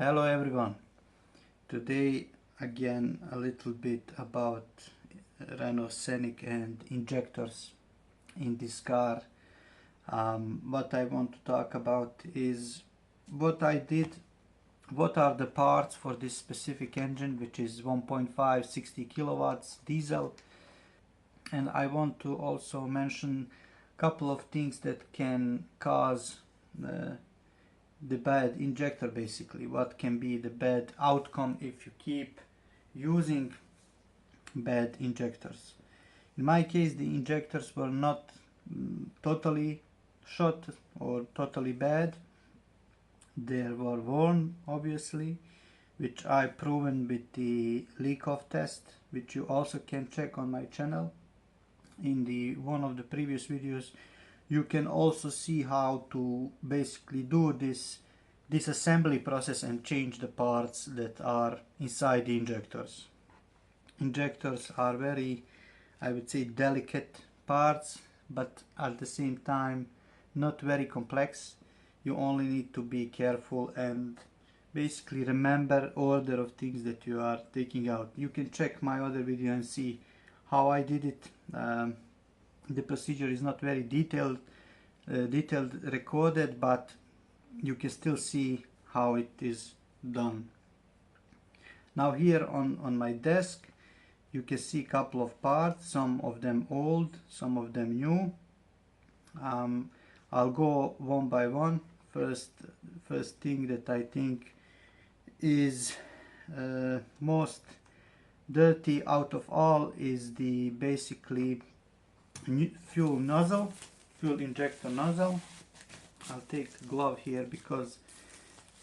Hello everyone. Today again a little bit about Renault Scenic and injectors in this car. What I want to talk about is what I did, what are the parts for this specific engine, which is 1.5 60 kilowatts diesel, and I want to also mention a couple of things that can cause the bad injector, basically what can be the bad outcome if you keep using bad injectors. In my case, the injectors were not totally shot or totally bad. They were worn, obviously, which I proven with the leak-off test, which you also can check on my channel. In the one of the previous videos you can also see how to basically do this disassembly process and change the parts that are inside the injectors. Injectors are very, I would say, delicate parts, but at the same time not very complex. You only need to be careful and basically remember order of things that you are taking out. You can check my other video and see how I did it. The procedure is not very detailed recorded, but you can still see how it is done. Now here on my desk you can see a couple of parts, some of them old, some of them new. I'll go one by one. First thing that I think is most dirty out of all is the basically fuel nozzle, fuel injector nozzle. I'll take a glove here because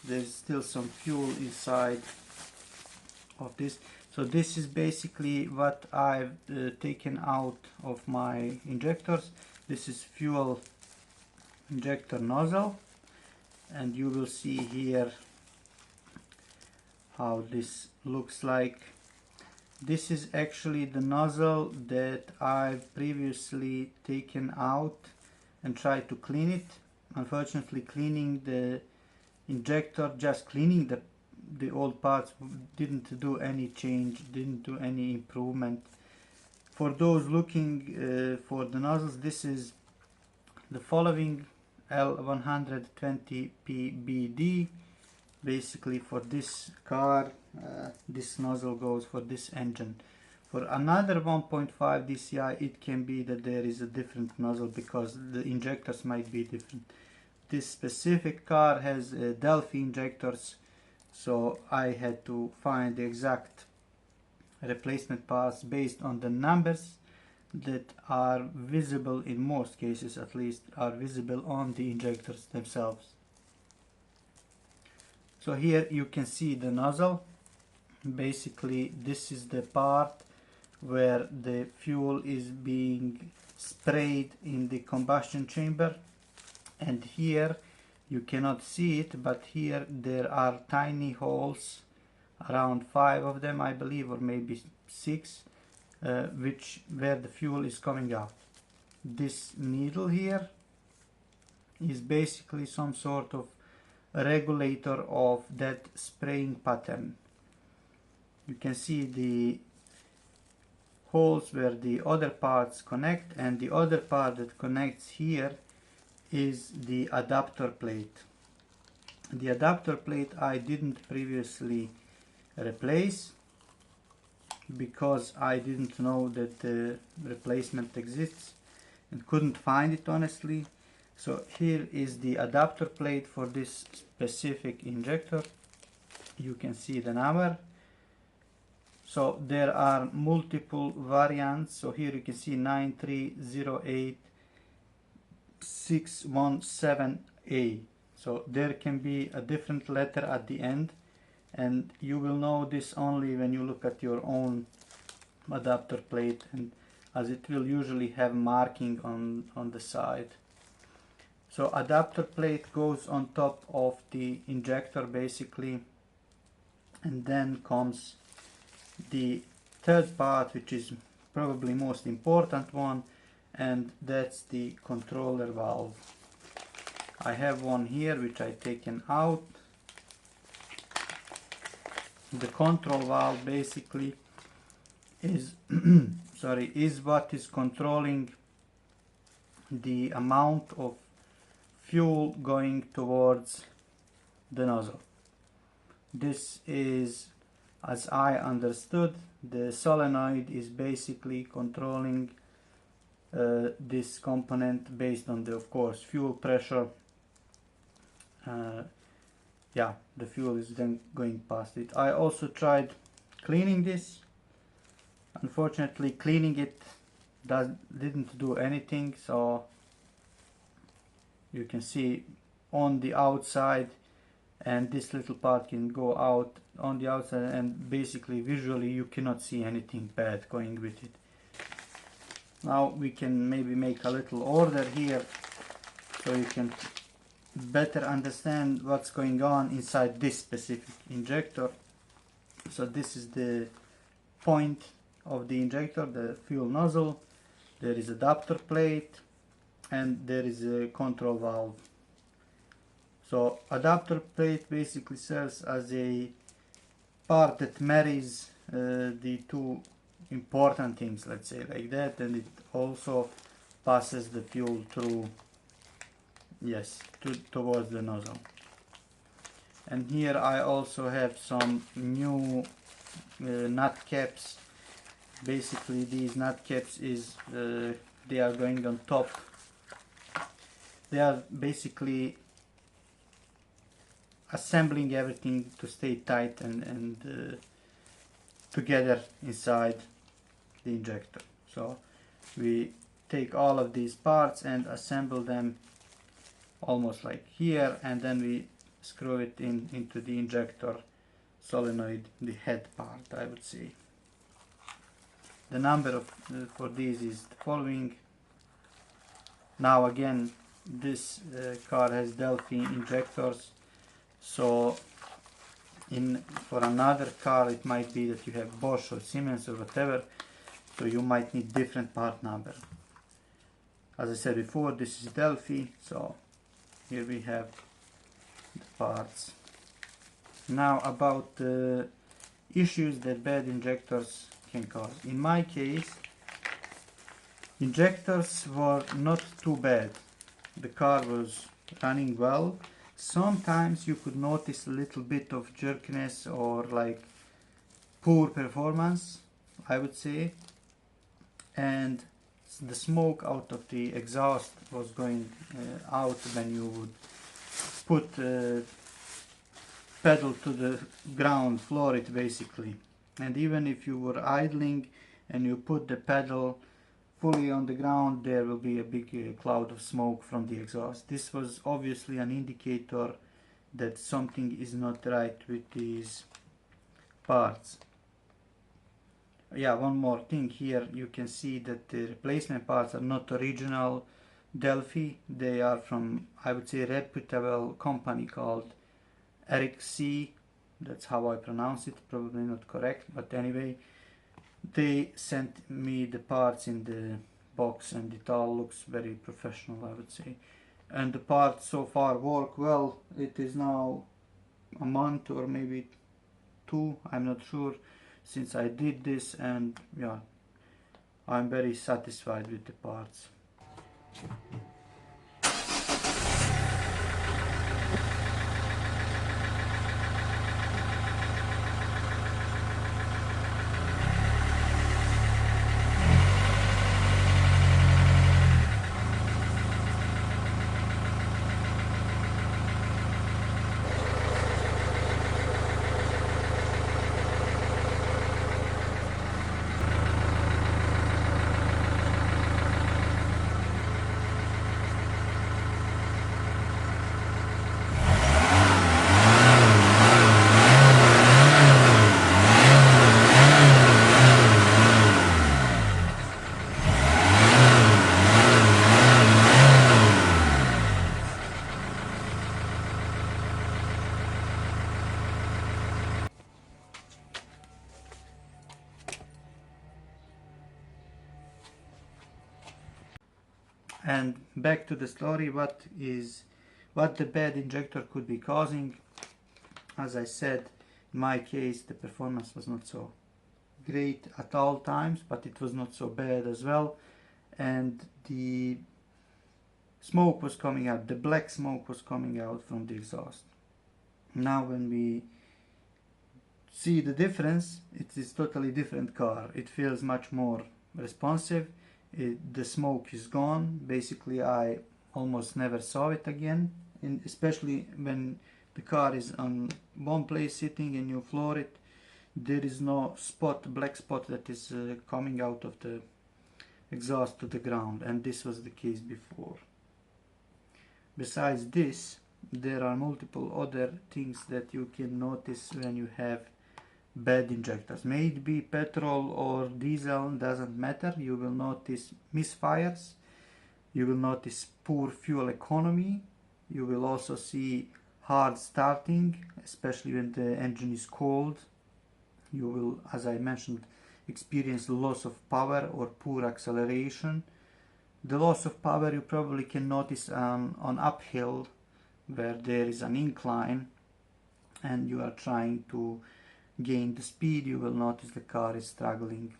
there's still some fuel inside of this. So this is basically what I've taken out of my injectors. This is fuel injector nozzle, and you will see here how this looks like. This is actually the nozzle that I've previously taken out and tried to clean it. Unfortunately, cleaning the injector, just cleaning the old parts, didn't do any change, didn't do any improvement. For those looking for the nozzles, this is the following L120PBD. Basically for this car, this nozzle goes for this engine. For another 1.5 DCI, it can be that there is a different nozzle because the injectors might be different. This specific car has Delphi injectors, so I had to find the exact replacement parts based on the numbers that are visible, in most cases at least, are visible on the injectors themselves. So here you can see the nozzle. Basically this is the part where the fuel is being sprayed in the combustion chamber, and here you cannot see it, but here there are tiny holes, around 5 of them I believe, or maybe 6, where the fuel is coming out. This needle here is basically some sort of regulator of that spraying pattern. You can see the holes where the other parts connect, and the other part that connects here is the adapter plate. The adapter plate I didn't previously replace because I didn't know that the replacement exists and couldn't find it honestly. So here is the adapter plate for this specific injector. You can see the number. So there are multiple variants. So here you can see 9308617A. So there can be a different letter at the end, and you will know this only when you look at your own adapter plate, and as it will usually have marking on the side. So adapter plate goes on top of the injector basically, and then comes the third part, which is probably most important one, and that's the controller valve. I have one here which I taken out. the control valve basically is sorry, is what is controlling the amount of fuel going towards the nozzle. This is, as I understood, the solenoid is basically controlling this component based on the, of course, fuel pressure. Yeah, the fuel is then going past it. I also tried cleaning this. Unfortunately, cleaning it didn't do anything, so you can see on the outside, and this little part can go out on the outside, and basically visually you cannot see anything bad going with it. Now we can maybe make a little order here so you can better understand what's going on inside this specific injector. So this is the point of the injector, the fuel nozzle. There is adapter plate and there is a control valve. So adapter plate basically serves as a part that marries the two important things, let's say like that, and it also passes the fuel through, yes, towards the nozzle. And here I also have some new nut caps. Basically these nut caps is they are going on top. They are basically assembling everything to stay tight and together inside the injector. So we take all of these parts and assemble them almost like here, and then we screw it into the injector solenoid, the head part, I would say. The number of for these is the following. Now again, this car has Delphi injectors, so for another car it might be that you have Bosch or Siemens or whatever, so you might need different part number. As I said before, this is Delphi, so here we have the parts. Now about the issues that bad injectors can cause. In my case, injectors were not too bad. The car was running well. Sometimes you could notice a little bit of jerkiness or like poor performance, I would say, and the smoke out of the exhaust was going out when you would put pedal to the ground, floor it basically. And even if you were idling and you put the pedal fully on the ground, there will be a big cloud of smoke from the exhaust. This was obviously an indicator that something is not right with these parts. Yeah, one more thing here, you can see that the replacement parts are not original Delphi. They are from, I would say, a reputable company called RXC. That's how I pronounce it, probably not correct, but anyway, they sent me the parts in the box and it all looks very professional, I would say. And the parts so far work well. It is now a month or maybe two, I'm not sure, since I did this, and yeah, I'm very satisfied with the parts. And back to the story, what the bad injector could be causing. As I said, In my case, the performance was not so great at all times, but it was not so bad as well. And the smoke was coming out, the black smoke was coming out from the exhaust. Now when we see the difference, it is totally different car. It feels much more responsive. The smoke is gone. Basically, I almost never saw it again, especially when the car is on one place sitting and you floor it. There is no spot, black spot that is coming out of the exhaust to the ground, and this was the case before. Besides this, there are multiple other things that you can notice when you have bad injectors. May it be petrol or diesel, doesn't matter. You will notice misfires, you will notice poor fuel economy, you will also see hard starting, especially when the engine is cold. You will, as I mentioned, experience loss of power or poor acceleration. The loss of power you probably can notice on uphill, where there is an incline and you are trying to gain the speed. You will notice the car is struggling,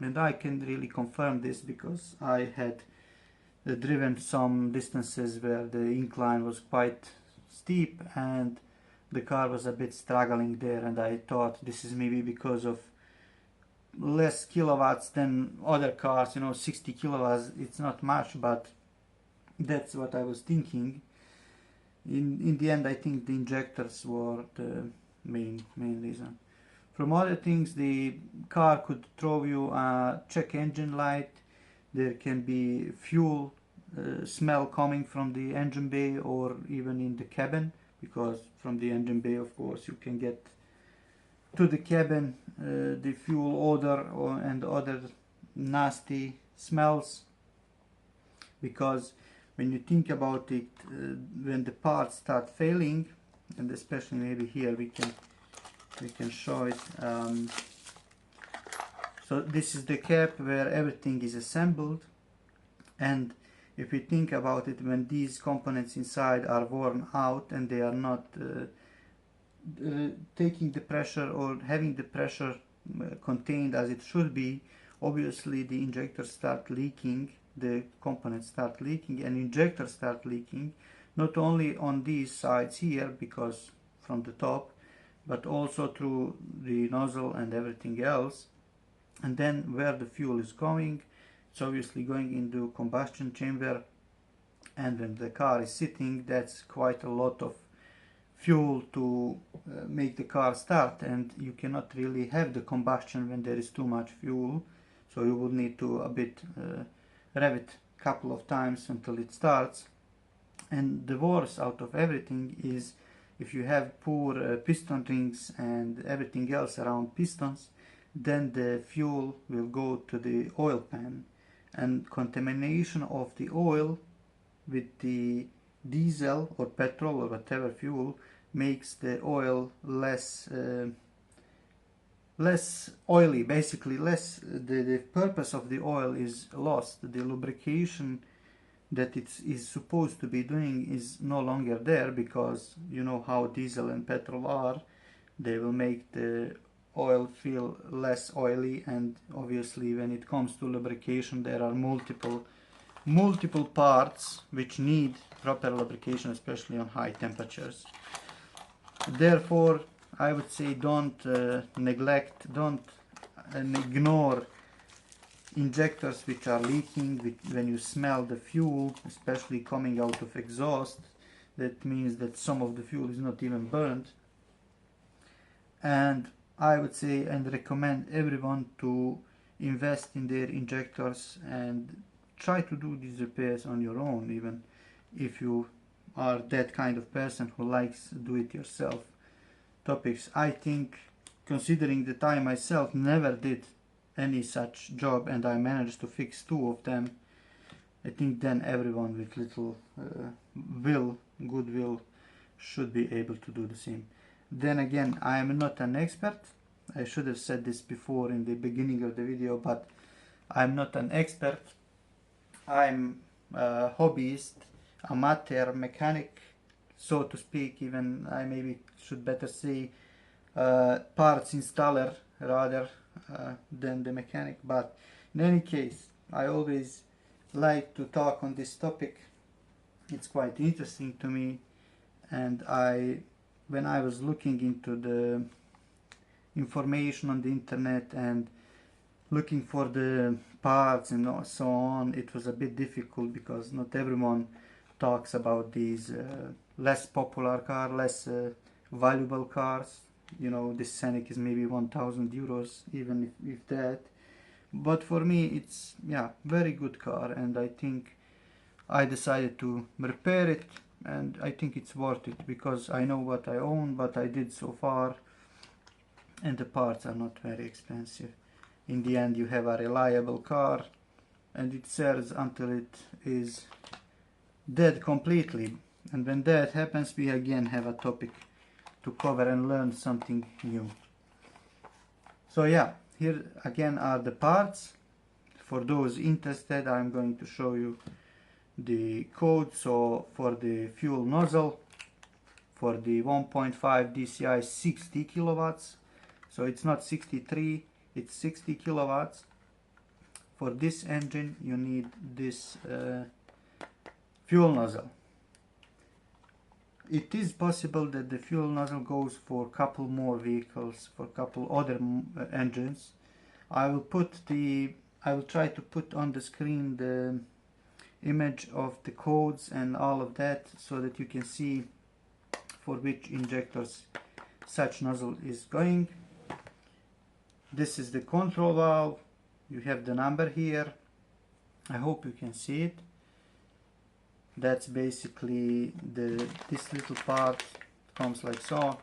and I can really confirm this because I had driven some distances where the incline was quite steep and the car was a bit struggling there, and I thought this is maybe because of less kilowatts than other cars, 60 kilowatts, it's not much, but that's what I was thinking. In the end, I think the injectors were the main reason. From other things, the car could throw you a check engine light. There can be fuel smell coming from the engine bay or even in the cabin, because from the engine bay, of course, you can get to the cabin the fuel odor and other nasty smells. Because when you think about it, when the parts start failing, and especially maybe here we can show it. So this is the cap where everything is assembled, and if we think about it, when these components inside are worn out and they are not taking the pressure or having the pressure contained as it should be, obviously the injectors start leaking, the components start leaking, and injectors start leaking, not only on these sides here, because from the top, but also through the nozzle and everything else. And then where the fuel is going, it's obviously going into combustion chamber, and when the car is sitting, that's quite a lot of fuel to make the car start, and you cannot really have the combustion when there is too much fuel, so you will need to a bit rev it a couple of times until it starts. And the worst out of everything is if you have poor piston rings and everything else around pistons, then the fuel will go to the oil pan, and contamination of the oil with the diesel or petrol or whatever fuel makes the oil less oily, basically less. The purpose of the oil is lost. The lubrication that it is supposed to be doing is no longer there, because you know how diesel and petrol are. They will make the oil feel less oily, and obviously when it comes to lubrication there are multiple parts which need proper lubrication, especially on high temperatures. Therefore, I would say don't neglect, don't ignore injectors which are leaking. When you smell the fuel, especially coming out of exhaust, that means that some of the fuel is not even burned. And I would say and recommend everyone to invest in their injectors and try to do these repairs on your own, even if you are that kind of person who likes do-it-yourself topics. I think, considering that I myself never did any such job and I managed to fix 2 of them, I think then everyone with little goodwill should be able to do the same. Then again, I am not an expert. I should have said this before in the beginning of the video, but I'm not an expert. I'm a hobbyist, amateur mechanic, so to speak. Even I maybe should better say parts installer rather than the mechanic. But in any case, I always like to talk on this topic. It's quite interesting to me, and when I was looking into the information on the internet and looking for the parts and so on, it was a bit difficult because not everyone talks about these less popular cars, less valuable cars. You know, this Scenic is maybe 1000 euros, even if that. But for me, it's, yeah, very good car, and I think I decided to repair it, and I think it's worth it because I know what I own, what I did so far, and the parts are not very expensive. In the end, you have a reliable car, and it serves until it is dead completely. And when that happens, we again have a topic to cover and learn something new. So yeah, here again are the parts. For those interested, I'm going to show you the code. So for the fuel nozzle, for the 1.5 DCI 60 kilowatts, so it's not 63, it's 60 kilowatts. For this engine you need this fuel nozzle. It is possible that the fuel nozzle goes for a couple more vehicles, for a couple other engines. I will try to put on the screen the image of the codes and all of that, so that you can see for which injectors such nozzle is going. This is the control valve. You have the number here. I hope you can see it. That's basically this little part comes like so.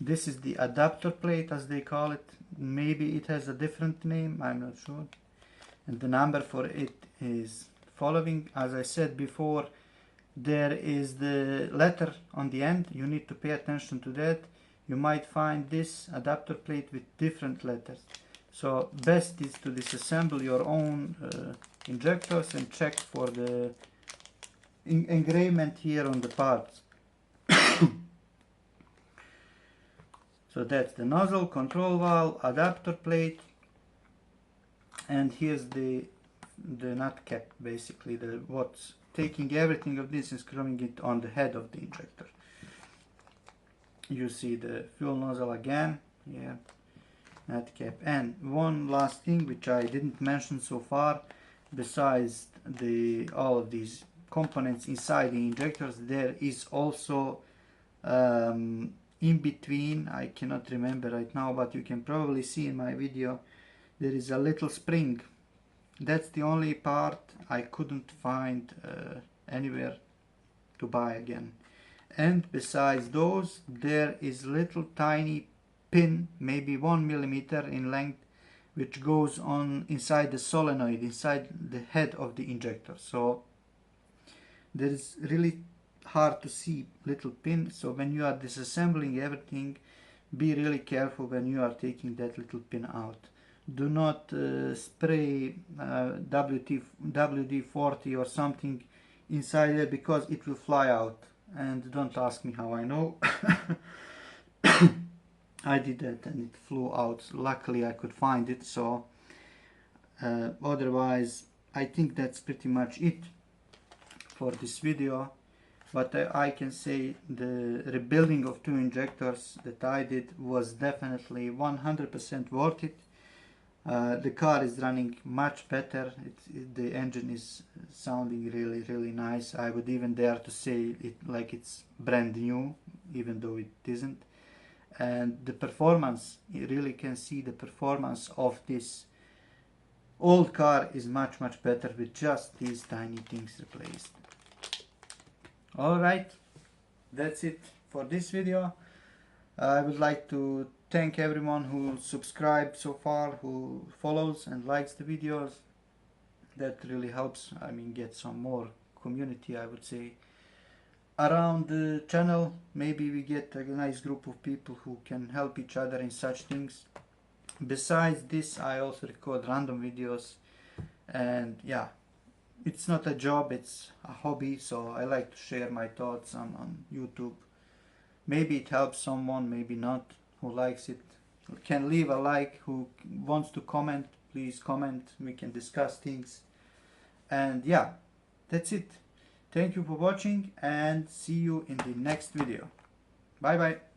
This is the adapter plate, as they call it. Maybe it has a different name, I'm not sure. And the number for it is following. As I said before, there is the letter on the end. You need to pay attention to that. You might find this adapter plate with different letters. So best is to disassemble your own injectors and check for the engravement here on the parts. So that's the nozzle, control valve, adapter plate, and here's the nut cap, basically what's taking everything of this and screwing it on the head of the injector. You see the fuel nozzle again, yeah, nut cap. And one last thing which I didn't mention so far, besides all of these components inside the injectors, there is also in between, I cannot remember right now, but you can probably see in my video, there is a little spring. That's the only part I couldn't find anywhere to buy again. And besides those, there is little tiny pin, maybe 1 millimeter in length, which goes on inside the solenoid, inside the head of the injector. So there is really hard to see little pin. So when you are disassembling everything, be really careful when you are taking that little pin out. Do not spray WD-40 or something inside there, because it will fly out. And don't ask me how I know. I did that and it flew out. Luckily I could find it. So otherwise I think that's pretty much it for this video. But I can say the rebuilding of two injectors that I did was definitely 100% worth it. The car is running much better. The engine is sounding really nice. I would even dare to say it like it's brand new, even though it isn't. And the performance, you really can see the performance of this old car is much better with just these tiny things replaced. Alright, that's it for this video. I would like to thank everyone who subscribed so far, who follows and likes the videos. That really helps, I mean, get some more community, I would say, around the channel. Maybe we get a nice group of people who can help each other in such things. Besides this, I also record random videos, and yeah, it's not a job, it's a hobby, so I like to share my thoughts on YouTube. Maybe it helps someone, maybe not, who likes it. Can leave a like. Who wants to comment, please comment. We can discuss things. And yeah, that's it. Thank you for watching and see you in the next video. Bye bye.